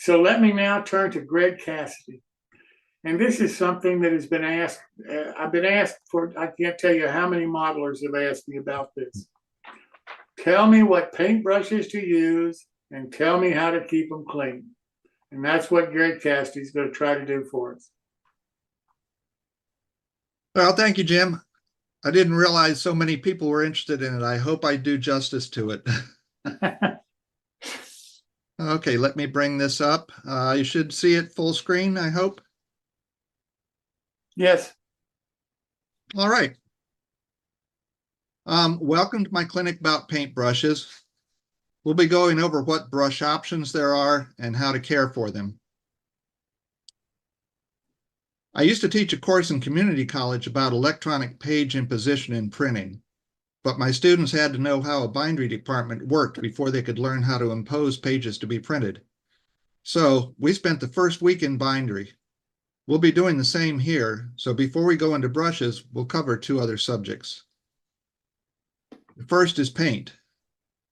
So let me now turn to Greg Cassidy. And this is something that has been asked. I've been asked for, I can't tell you how many modelers have asked me about this. Tell me what paintbrushes to use and tell me how to keep them clean. And that's what Greg Cassidy is going to try to do for us. Well, thank you, Jim. I didn't realize so many people were interested in it. I hope I do justice to it. Okay, let me bring this up. You should see it full screen, I hope. Yes. All right. Welcome to my clinic about paintbrushes. We'll be going over what brush options there are and how to care for them. I used to teach a course in community college about electronic page imposition and printing, but my students had to know how a bindery department worked before they could learn how to impose pages to be printed. So we spent the first week in bindery. We'll be doing the same here, so before we go into brushes, we'll cover two other subjects. The first is paint.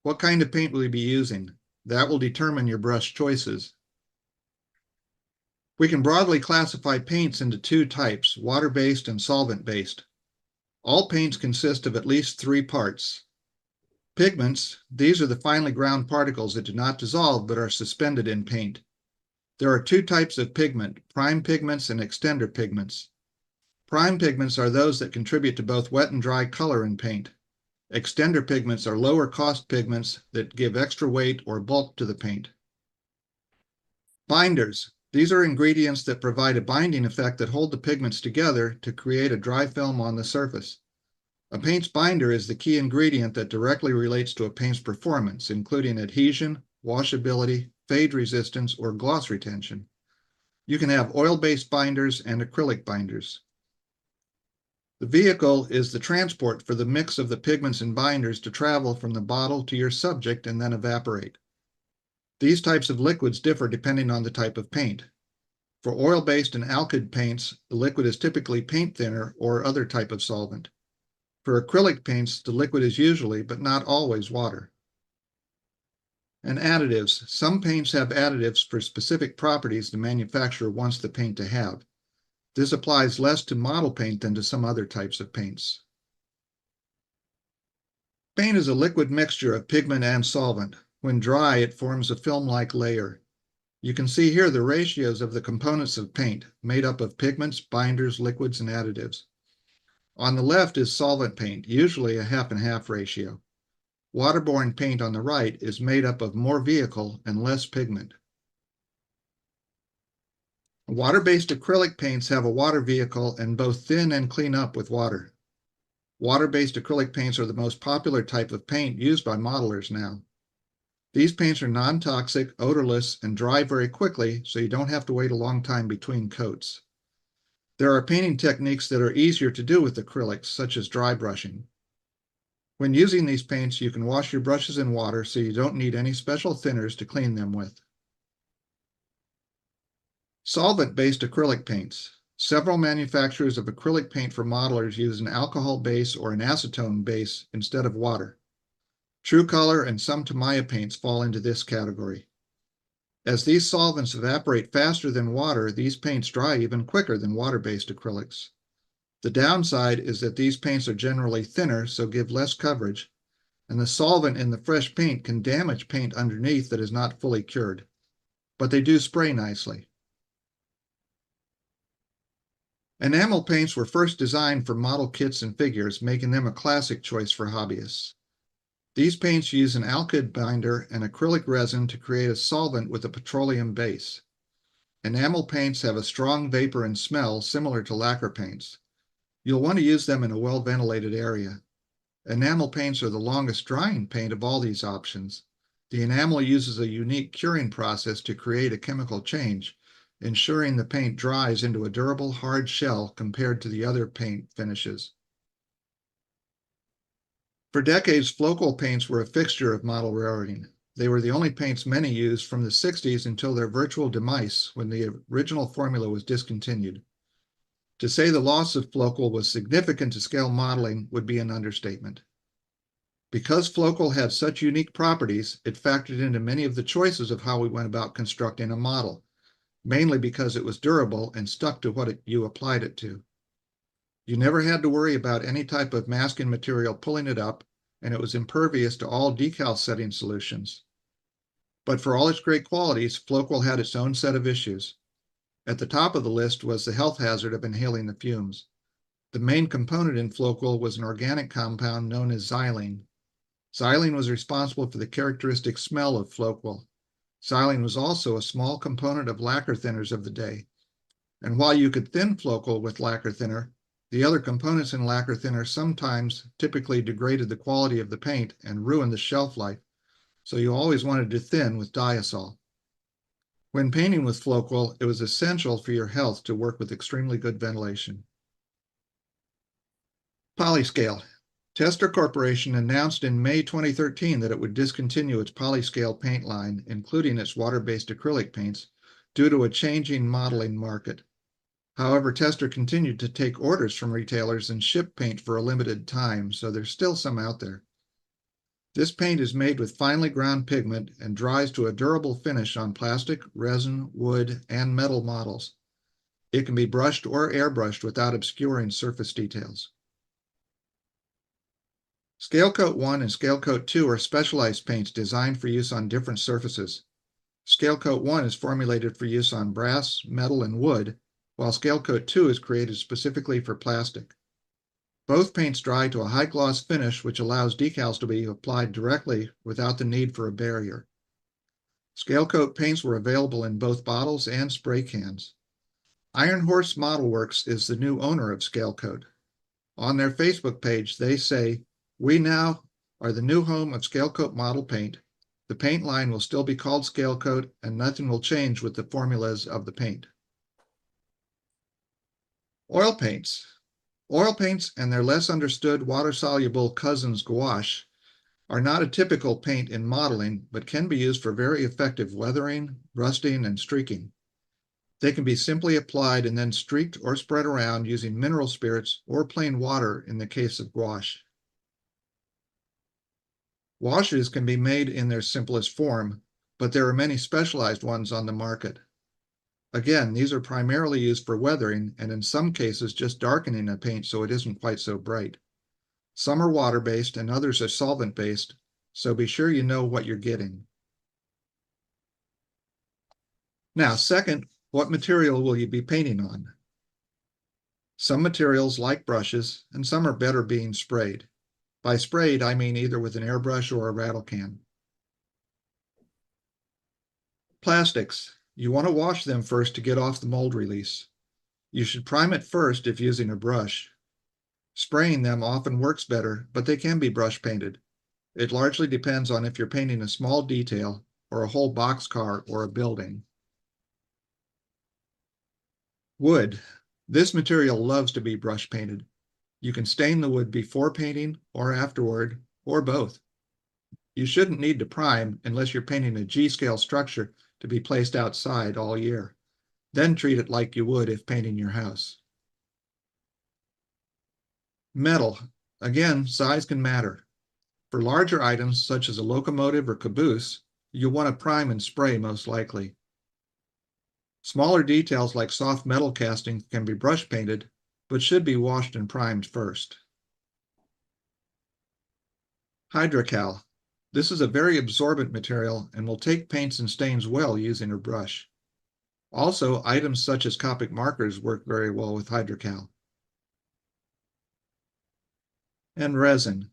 What kind of paint will you be using? That will determine your brush choices. We can broadly classify paints into two types, water-based and solvent-based. All paints consist of at least three parts. Pigments, these are the finely ground particles that do not dissolve but are suspended in paint. There are two types of pigment, prime pigments and extender pigments. Prime pigments are those that contribute to both wet and dry color in paint. Extender pigments are lower cost pigments that give extra weight or bulk to the paint. Binders. These are ingredients that provide a binding effect that hold the pigments together to create a dry film on the surface. A paint's binder is the key ingredient that directly relates to a paint's performance, including adhesion, washability, fade resistance, or gloss retention. You can have oil-based binders and acrylic binders. The vehicle is the transport for the mix of the pigments and binders to travel from the bottle to your subject and then evaporate. These types of liquids differ depending on the type of paint. For oil-based and alkyd paints, the liquid is typically paint thinner or other type of solvent. For acrylic paints, the liquid is usually, but not always, water. And additives. Some paints have additives for specific properties the manufacturer wants the paint to have. This applies less to model paint than to some other types of paints. Paint is a liquid mixture of pigment and solvent. When dry, it forms a film-like layer. You can see here the ratios of the components of paint, made up of pigments, binders, liquids, and additives. On the left is solvent paint, usually a half-and-half ratio. Waterborne paint on the right is made up of more vehicle and less pigment. Water-based acrylic paints have a water vehicle and both thin and clean up with water. Water-based acrylic paints are the most popular type of paint used by modelers now. These paints are non-toxic, odorless, and dry very quickly, so you don't have to wait a long time between coats. There are painting techniques that are easier to do with acrylics, such as dry brushing. When using these paints, you can wash your brushes in water so you don't need any special thinners to clean them with. Solvent-based acrylic paints. Several manufacturers of acrylic paint for modelers use an alcohol base or an acetone base instead of water. True Color and some Tamiya paints fall into this category. As these solvents evaporate faster than water, these paints dry even quicker than water-based acrylics. The downside is that these paints are generally thinner, so give less coverage, and the solvent in the fresh paint can damage paint underneath that is not fully cured. But they do spray nicely. Enamel paints were first designed for model kits and figures, making them a classic choice for hobbyists. These paints use an alkyd binder and acrylic resin to create a solvent with a petroleum base. Enamel paints have a strong vapor and smell similar to lacquer paints. You'll want to use them in a well-ventilated area. Enamel paints are the longest drying paint of all these options. The enamel uses a unique curing process to create a chemical change, ensuring the paint dries into a durable, hard shell compared to the other paint finishes. For decades, flocal paints were a fixture of model railroading. They were the only paints many used from the 60s until their virtual demise when the original formula was discontinued. To say the loss of flocal was significant to scale modeling would be an understatement. Because Flocal had such unique properties, it factored into many of the choices of how we went about constructing a model, mainly because it was durable and stuck to what you applied it to. You never had to worry about any type of masking material pulling it up, and it was impervious to all decal setting solutions. But for all its great qualities, Flocal had its own set of issues. At the top of the list was the health hazard of inhaling the fumes. The main component in Flocal was an organic compound known as xylene. Xylene was responsible for the characteristic smell of Flocal. Xylene was also a small component of lacquer thinners of the day. And while you could thin Flocal with lacquer thinner, the other components in lacquer thinner sometimes typically degraded the quality of the paint and ruined the shelf life, so you always wanted to thin with diasol. When painting with Flocal, it was essential for your health to work with extremely good ventilation. Polyscale. Tester Corporation announced in May 2013 that it would discontinue its Polyscale paint line, including its water-based acrylic paints, due to a changing modeling market. However, Tester continued to take orders from retailers and ship paint for a limited time, so there's still some out there. This paint is made with finely ground pigment and dries to a durable finish on plastic, resin, wood, and metal models. It can be brushed or airbrushed without obscuring surface details. Scale Coat 1 and Scale Coat 2 are specialized paints designed for use on different surfaces. Scale Coat 1 is formulated for use on brass, metal, and wood, while Scale Coat 2 is created specifically for plastic. Both paints dry to a high gloss finish, which allows decals to be applied directly without the need for a barrier. Scale Coat paints were available in both bottles and spray cans. Iron Horse Model Works is the new owner of Scale Coat. On their Facebook page, they say, "We now are the new home of Scale Coat model paint. The paint line will still be called Scale Coat, and nothing will change with the formulas of the paint." Oil paints. Oil paints and their less understood water-soluble cousins gouache are not a typical paint in modeling, but can be used for very effective weathering, rusting, and streaking. They can be simply applied and then streaked or spread around using mineral spirits or plain water in the case of gouache. Washes can be made in their simplest form, but there are many specialized ones on the market. Again, these are primarily used for weathering and in some cases just darkening a paint so it isn't quite so bright. Some are water-based and others are solvent-based, so be sure you know what you're getting. Now, second, what material will you be painting on? Some materials like brushes, and some are better being sprayed. By sprayed, I mean either with an airbrush or a rattle can. Plastics. You want to wash them first to get off the mold release. You should prime it first if using a brush. Spraying them often works better, but they can be brush painted. It largely depends on if you're painting a small detail or a whole boxcar or a building. Wood. This material loves to be brush painted. You can stain the wood before painting or afterward, or both. You shouldn't need to prime unless you're painting a G-scale structure to be placed outside all year. Then treat it like you would if painting your house. Metal. Again, size can matter. For larger items such as a locomotive or caboose, you'll want to prime and spray most likely. Smaller details like soft metal castings can be brush painted, but should be washed and primed first. Hydrocal. This is a very absorbent material and will take paints and stains well using a brush. Also, items such as Copic markers work very well with hydrocal. And resin.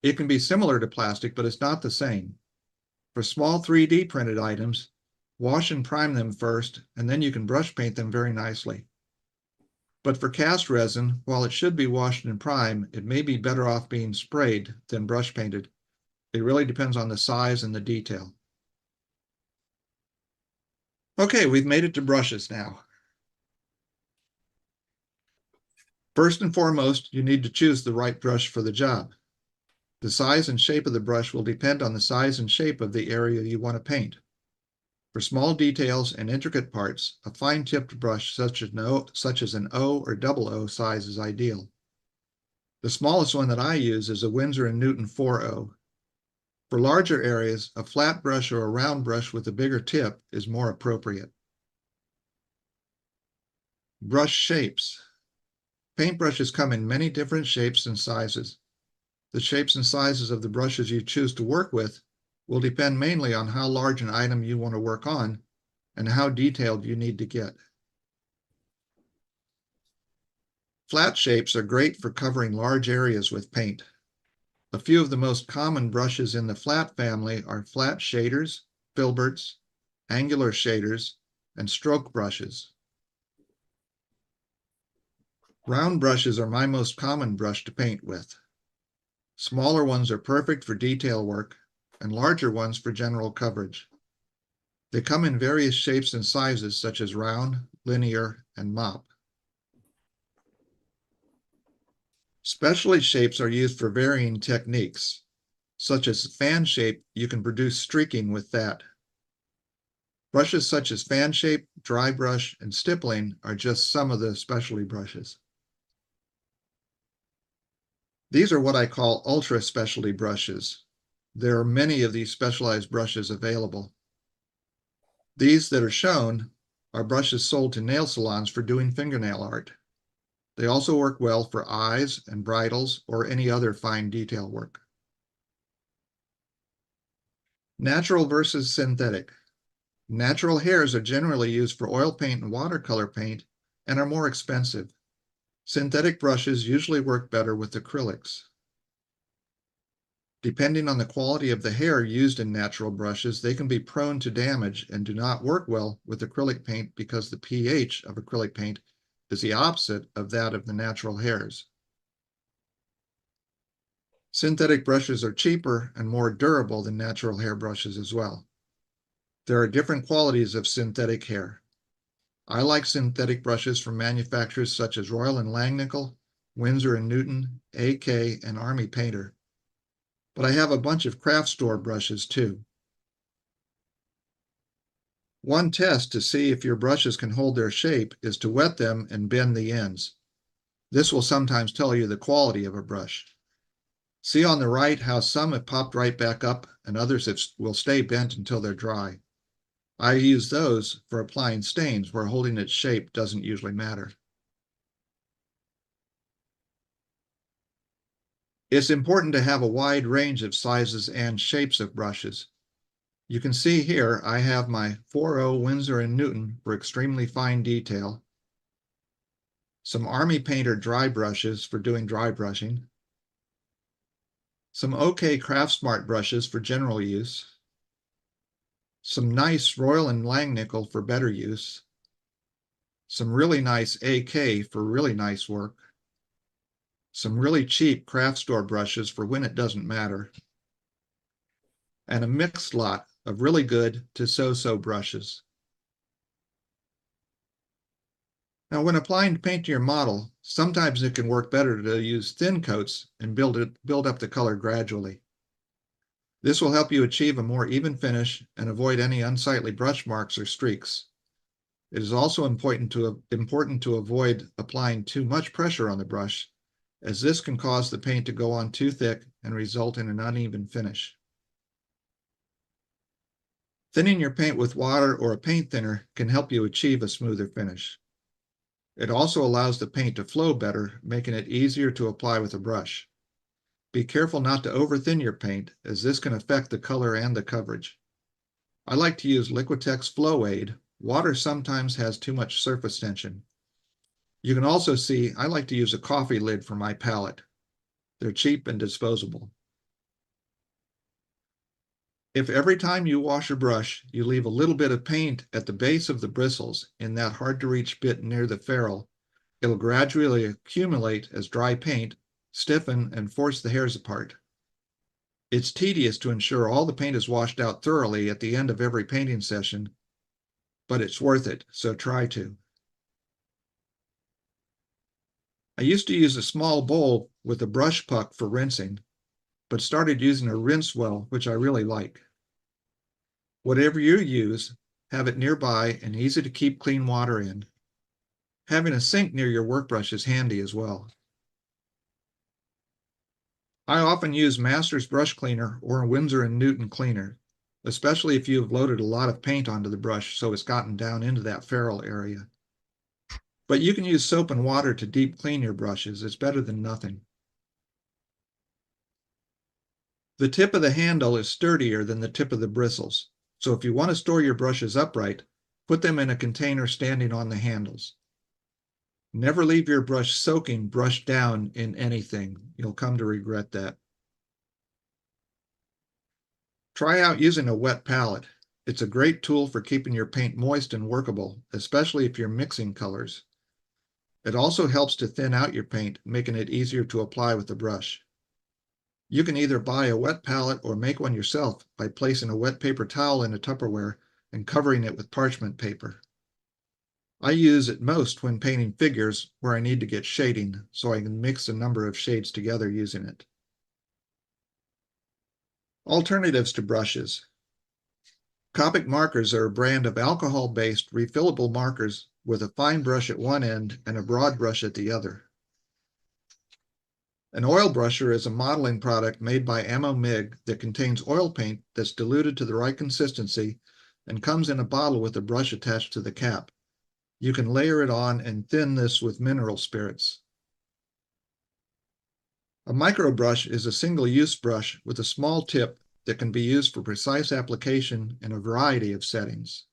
It can be similar to plastic, but it's not the same. For small 3D printed items, wash and prime them first, and then you can brush paint them very nicely. But for cast resin, while it should be washed and primed, it may be better off being sprayed than brush painted. It really depends on the size and the detail. Okay, we've made it to brushes now. First and foremost, you need to choose the right brush for the job. The size and shape of the brush will depend on the size and shape of the area you want to paint. For small details and intricate parts, a fine-tipped brush such as an O or double O size is ideal. The smallest one that I use is a Winsor & Newton 4O. For larger areas, a flat brush or a round brush with a bigger tip is more appropriate. Brush shapes. Paintbrushes come in many different shapes and sizes. The shapes and sizes of the brushes you choose to work with will depend mainly on how large an item you want to work on and how detailed you need to get. Flat shapes are great for covering large areas with paint. A few of the most common brushes in the flat family are flat shaders, filberts, angular shaders, and stroke brushes. Round brushes are my most common brush to paint with. Smaller ones are perfect for detail work, and larger ones for general coverage. They come in various shapes and sizes such as round, linear, and mop. Specialty shapes are used for varying techniques. Such as fan shape, you can produce streaking with that. Brushes such as fan shape, dry brush, and stippling are just some of the specialty brushes. These are what I call ultra specialty brushes. There are many of these specialized brushes available. These that are shown are brushes sold to nail salons for doing fingernail art. They also work well for eyes and bridles or any other fine detail work. Natural versus synthetic. Natural hairs are generally used for oil paint and watercolor paint and are more expensive. Synthetic brushes usually work better with acrylics. Depending on the quality of the hair used in natural brushes, they can be prone to damage and do not work well with acrylic paint because the pH of acrylic paint is the opposite of that of the natural hairs. Synthetic brushes are cheaper and more durable than natural hair brushes as well. There are different qualities of synthetic hair. I like synthetic brushes from manufacturers such as Royal & Langnickel, Winsor & Newton, AK, and Army Painter. But I have a bunch of craft store brushes too. One test to see if your brushes can hold their shape is to wet them and bend the ends. This will sometimes tell you the quality of a brush. See on the right how some have popped right back up and others will stay bent until they're dry. I use those for applying stains where holding its shape doesn't usually matter. It's important to have a wide range of sizes and shapes of brushes. You can see here I have my 4.0 Winsor & Newton for extremely fine detail, some Army Painter dry brushes for doing dry brushing, some OK Craftsmart brushes for general use, some nice Royal & Langnickel for better use, some really nice AK for really nice work, some really cheap craft store brushes for when it doesn't matter, and a mixed lot of really good to so-so brushes. Now, when applying paint to your model, sometimes it can work better to use thin coats and build up the color gradually. This will help you achieve a more even finish and avoid any unsightly brush marks or streaks. It is also important to avoid applying too much pressure on the brush, as this can cause the paint to go on too thick and result in an uneven finish. Thinning your paint with water or a paint thinner can help you achieve a smoother finish. It also allows the paint to flow better, making it easier to apply with a brush. Be careful not to over-thin your paint, as this can affect the color and the coverage. I like to use Liquitex Flow Aid. Water sometimes has too much surface tension. You can also see I like to use a coffee lid for my palette. They're cheap and disposable. If every time you wash a brush, you leave a little bit of paint at the base of the bristles in that hard-to-reach bit near the ferrule, it'll gradually accumulate as dry paint, stiffen, and force the hairs apart. It's tedious to ensure all the paint is washed out thoroughly at the end of every painting session, but it's worth it, so try to. I used to use a small bowl with a brush puck for rinsing, but started using a rinse well, which I really like. Whatever you use, have it nearby and easy to keep clean water in. Having a sink near your work brush is handy as well. I often use Masters brush cleaner or Winsor & Newton cleaner, especially if you've loaded a lot of paint onto the brush so it's gotten down into that ferrule area. But you can use soap and water to deep clean your brushes. It's better than nothing. The tip of the handle is sturdier than the tip of the bristles, so if you want to store your brushes upright, put them in a container standing on the handles. Never leave your brush soaking brush down in anything. You'll come to regret that. Try out using a wet palette. It's a great tool for keeping your paint moist and workable, especially if you're mixing colors. It also helps to thin out your paint, making it easier to apply with the brush. You can either buy a wet palette or make one yourself by placing a wet paper towel in a Tupperware and covering it with parchment paper. I use it most when painting figures where I need to get shading, so I can mix a number of shades together using it. Alternatives to brushes. Copic markers are a brand of alcohol-based refillable markers with a fine brush at one end and a broad brush at the other. An oil brusher is a modeling product made by Ammo MIG that contains oil paint that's diluted to the right consistency and comes in a bottle with a brush attached to the cap. You can layer it on and thin this with mineral spirits. A micro brush is a single-use brush with a small tip that can be used for precise application in a variety of settings.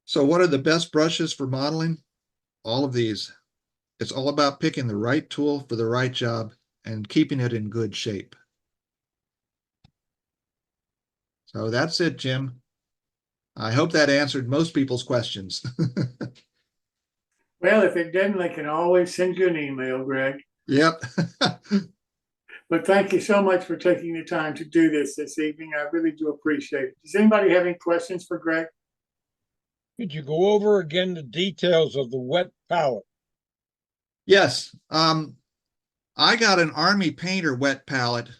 So what are the best brushes for modeling? All of these. It's all about picking the right tool for the right job and keeping it in good shape. So that's it, Jim. I hope that answered most people's questions. Well, if it didn't, they can always send you an email, Greg. Yep. But thank you so much for taking the time to do this evening. I really do appreciate it. Does anybody have any questions for Greg? Could you go over again the details of the wet palette? Yes. I got an Army Painter wet palette.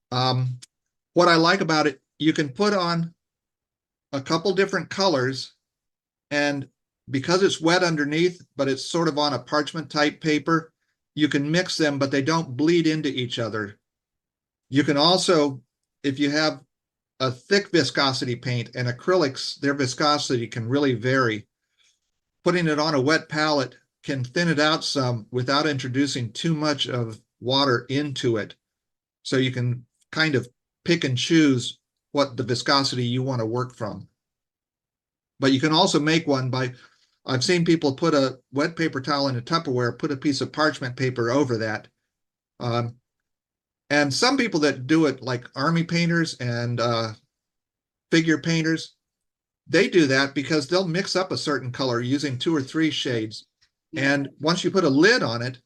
What I like about it, you can put on a couple different colors, and because it's wet underneath, but it's sort of on a parchment type paper, you can mix them, but they don't bleed into each other. You can also, if you have a thick viscosity paint and acrylics, their viscosity can really vary. Putting it on a wet palette can thin it out some without introducing too much of water into it. So you can kind of pick and choose what the viscosity you want to work from. But you can also make one by, I've seen people put a wet paper towel in a Tupperware, put a piece of parchment paper over that. And some people that do it, like army painters and figure painters, they do that because they'll mix up a certain color using 2 or 3 shades. And once you put a lid on it,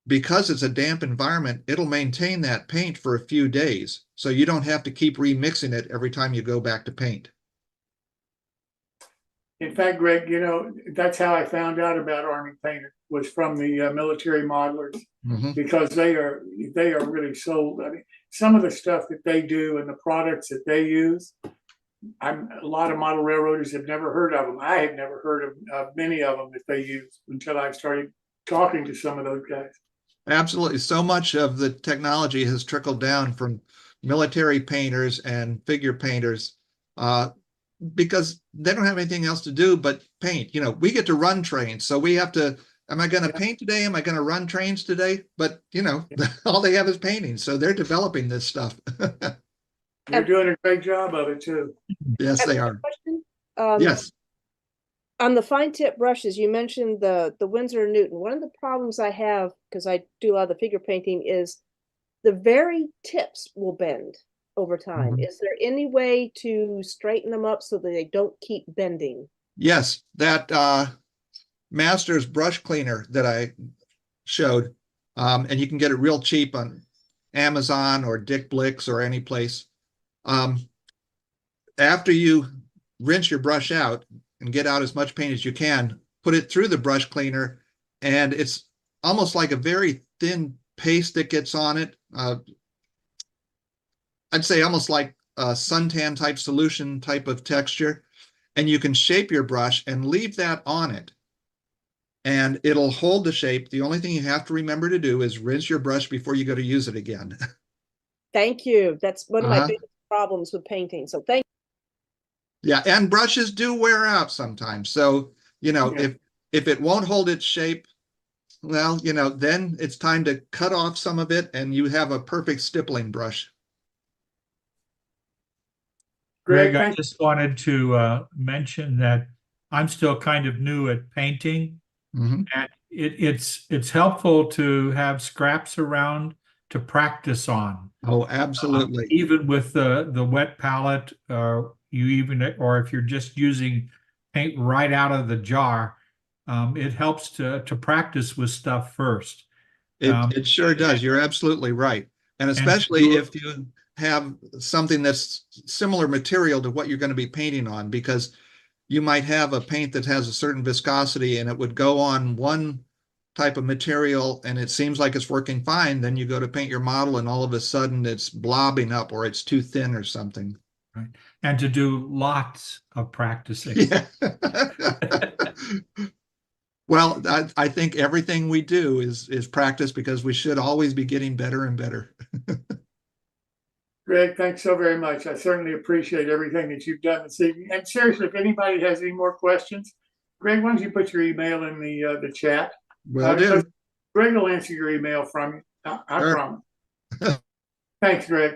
because it's a damp environment, it'll maintain that paint for a few days. So you don't have to keep remixing it every time you go back to paint. In fact, Greg, you know, that's how I found out about Army Painter, was from the military modelers, because they are really sold. I mean, some of the stuff that they do and the products that they use, a lot of model railroaders have never heard of them. I had never heard of many of them that they use until I started talking to some of those guys. Absolutely. So much of the technology has trickled down from military painters and figure painters because they don't have anything else to do but paint. You know, we get to run trains, so we have to, am I going to paint today? Am I going to run trains today? But, you know, all they have is painting. So they're developing this stuff. They're doing a great job of it too. Yes, they are. Yes. On the fine tip brushes, you mentioned the Winsor & Newton. One of the problems I have, because I do a lot of the figure painting, is the very tips will bend over time. Is there any way to straighten them up so that they don't keep bending? Yes, that Masters brush cleaner that I showed, and you can get it real cheap on Amazon or Dick Blick's or any place. After you rinse your brush out and get out as much paint as you can, put it through the brush cleaner, and it's almost like a very thin paste that gets on it. I'd say almost like a suntan type solution type of texture. And you can shape your brush and leave that on it. and it'll hold the shape. The only thing you have to remember to do is rinse your brush before you go to use it again. Thank you. That's one of my Uh-huh. biggest problems with painting. So thank Yeah, and brushes do wear out sometimes. So, Yeah. if it won't hold its shape, well, then it's time to cut off some of it and you have a perfect stippling brush. Greg, I thank just wanted to mention that I'm still kind of new at painting, Mhm. and it's helpful to have scraps around to practice on. Oh, absolutely. Even with the wet palette, or if you're just using paint right out of the jar, it helps to practice with stuff first. It sure does. You're absolutely right. And especially if you have something that's similar material to what you're going to be painting on, because you might have a paint that has a certain viscosity and it would go on one type of material and it seems like it's working fine. Then you go to paint your model and all of a sudden it's blobbing up or it's too thin or something. Right. And to do lots of practicing. Yeah. Well, I think everything we do is practice because we should always be getting better and better. Greg, thanks so very much. I certainly appreciate everything that you've done this evening. And seriously, if anybody has any more questions, Greg, why don't you put your email in the chat? Will do. Greg will answer your email from you. I Sure. promise. Thanks, Greg.